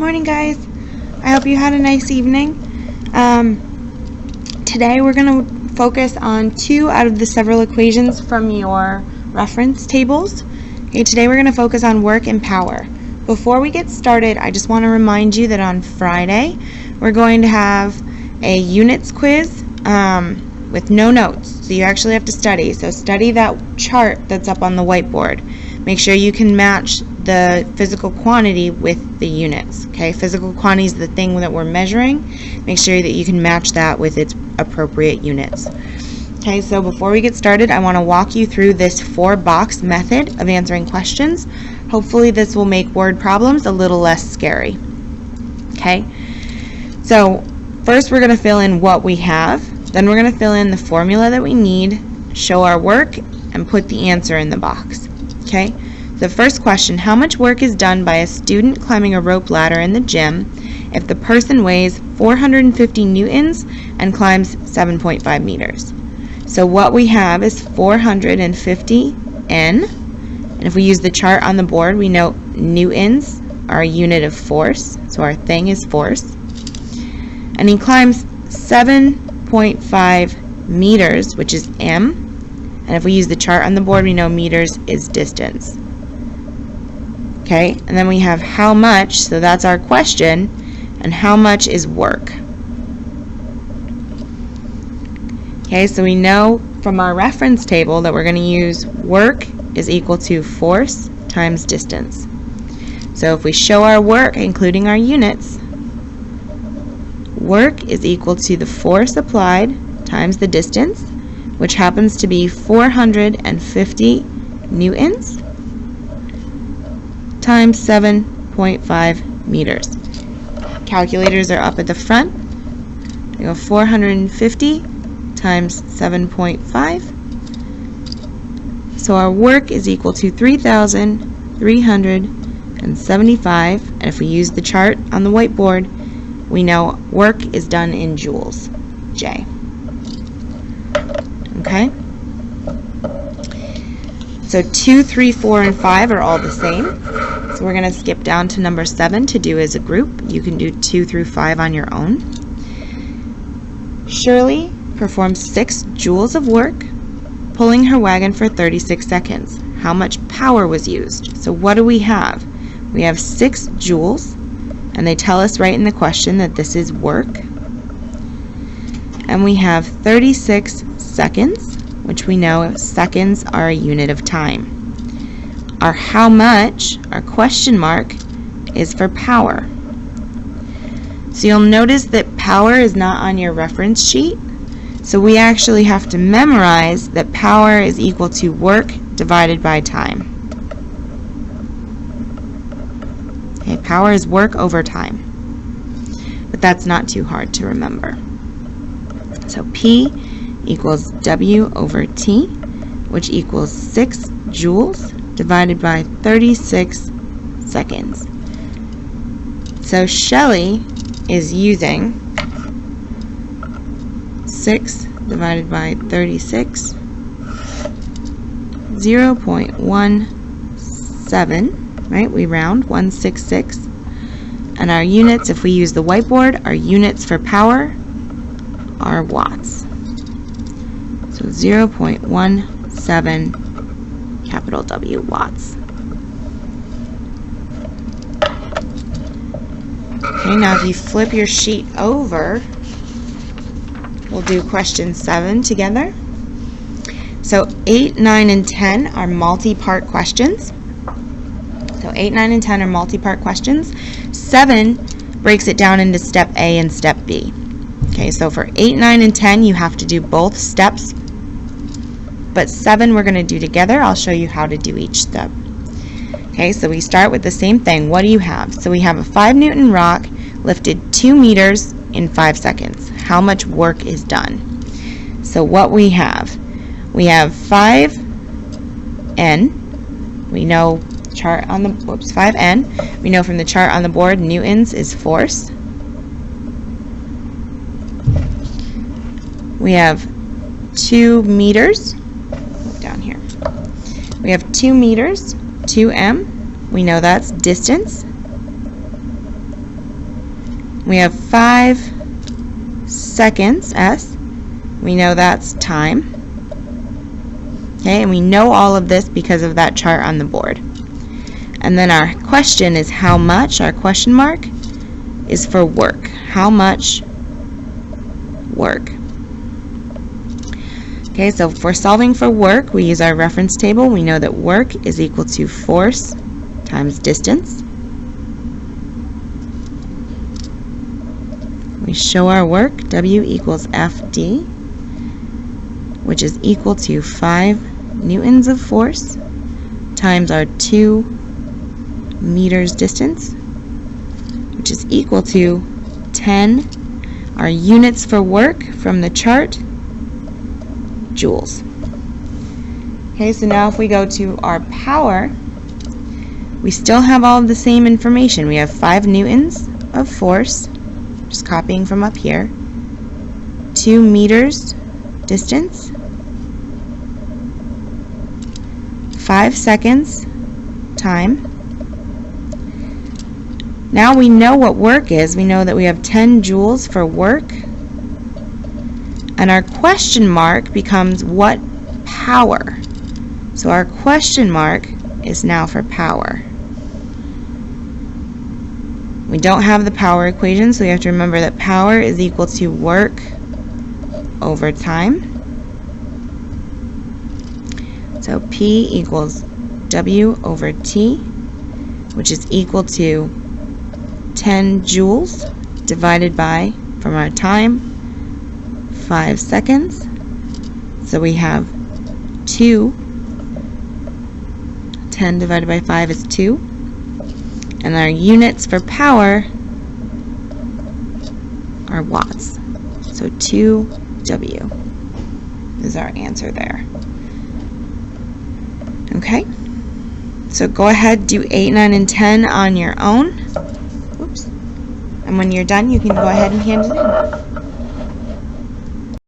Morning, guys. I hope you had a nice evening. Today we're going to focus on 2 out of the several equations from your reference tables. Okay, today we're going to focus on work and power. Before we get started, I just want to remind you that on Friday we're going to have a units quiz with no notes, so you actually have to study. So study that chart that's up on the whiteboard. Make sure you can match the physical quantity with the units. Okay, physical quantity is the thing that we're measuring. Make sure that you can match that with its appropriate units. Okay, so before we get started, I want to walk you through this 4-box method of answering questions. Hopefully this will make word problems a little less scary. Okay, so first we're going to fill in what we have. Then we're going to fill in the formula that we need, show our work, and put the answer in the box. Okay, the first question, how much work is done by a student climbing a rope ladder in the gym if the person weighs 450 newtons and climbs 7.5 meters? So what we have is 450 N, and if we use the chart on the board, we know newtons are a unit of force, so our thing is force. And he climbs 7.5 meters, which is M, and if we use the chart on the board, we know meters is distance. Okay, and then we have how much, so that's our question, and how much is work. Okay, so we know from our reference table that we're going to use work is equal to force times distance. So if we show our work, including our units, work is equal to the force applied times the distance, which happens to be 450 newtons times 7.5 meters. Calculators are up at the front. We go 450 times 7.5. So our work is equal to 3,375. And if we use the chart on the whiteboard, we know work is done in joules, J. Okay? So 2, 3, 4, and 5 are all the same. So we're going to skip down to number 7 to do as a group. You can do 2 through 5 on your own. Shirley performed 6 joules of work, pulling her wagon for 36 seconds. How much power was used? So what do we have? We have 6 joules, and they tell us right in the question that this is work. And we have 36 seconds, which we know seconds are a unit of time. Our how much, our question mark, is for power. So you'll notice that power is not on your reference sheet. So we actually have to memorize that power is equal to work divided by time. Okay, power is work over time. But that's not too hard to remember. So P equals W over T, which equals 6 joules divided by 36 seconds. So Shelley is using 6 divided by 36, 0.17, right? We round 166. And our units, if we use the whiteboard, our units for power are watts. So 0.17 capital W watts. Okay, now if you flip your sheet over, we'll do question 7 together. So 8, 9, and 10 are multi-part questions. So 8, 9, and 10 are multi-part questions. 7 breaks it down into step A and step B. Okay, so for 8, 9, and 10, you have to do both steps. But 7 we're going to do together. I'll show you how to do each step. Okay, so we start with the same thing. What do you have? So we have a 5 Newton rock lifted 2 meters in 5 seconds. How much work is done? So what we have 5N. We know chart on the 5N. We know from the chart on the board newtons is force. We have 2 meters. Down here. We have 2 meters, 2m. We know that's distance. We have 5 seconds, S. We know that's time. Okay, and we know all of this because of that chart on the board. And then our question is how much. Our question mark is for work. How much work? Okay, so if we're solving for work, we use our reference table. We know that work is equal to force times distance. We show our work, W equals FD, which is equal to 5 newtons of force times our 2 meters distance, which is equal to 10. Our units for work from the chart, joules. Okay, so now if we go to our power, we still have all of the same information. We have 5 newtons of force, just copying from up here, 2 meters distance, 5 seconds time. Now we know what work is. We know that we have 10 joules for work. And our question mark becomes what power. So our question mark is now for power. We don't have the power equation, so we have to remember that power is equal to work over time. So P equals W over T, which is equal to 10 joules divided by, from our time, 5 seconds. So we have 2. 10 divided by 5 is 2. And our units for power are watts. So 2W is our answer there. Okay? So go ahead, do 8, 9, and 10 on your own. Oops. And when you're done, you can go ahead and hand it in.